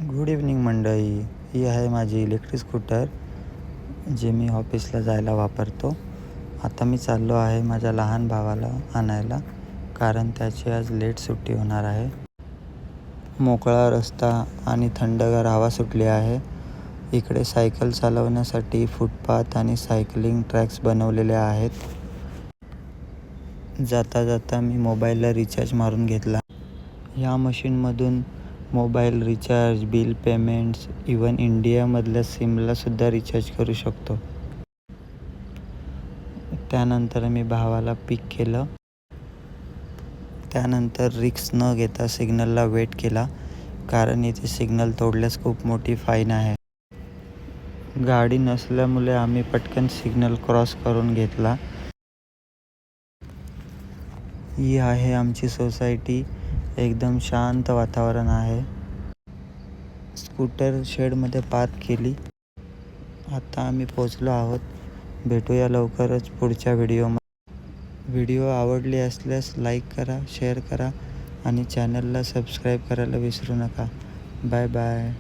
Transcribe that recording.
Good evening मंडळी. ही आहे माझी इलेक्ट्रिक स्कूटर जे मी ऑफिसला जायला वापरतो. आता मी चाललो आहे माझ्या लहान भावाला आणायला, कारण त्याची आज लेट सुट्टी होणार आहे. मोकळा रस्ता आणि थंडगार हवा सुटली आहे. इकडे सायकल चालवण्यासाठी फुटपाथ आणि सायकलिंग ट्रॅक्स बनवलेले आहेत. जाता जाता मी मोबाईलला रिचार्ज मारून घेतला. या मशीनमधून mobile recharge, bill payments, even इंडियामधल्या सिमलासुद्धा रिचार्ज करू शकतो. त्यानंतर मी भावाला पिक केलं. त्यानंतर रिस्क न घेता सिग्नलला वेट केला, कारण इथे सिग्नल तोडल्यास खूप मोठी फाईन आहे. गाडी नसल्यामुळे आम्ही पटकन सिग्नल क्रॉस करून घेतला. ही आहे आमची सोसायटी. एकदम शांत वातावरण आहे. स्कूटर शेडमध्ये पार्क केली. आता आम्ही पोचलो आहोत. भेटूया लवकरच पुढच्या व्हिडिओमध्ये. व्हिडिओ आवडली असल्यास लाईक करा, शेअर करा आणि चॅनलला सबस्क्राईब करायला विसरू नका. Bye bye.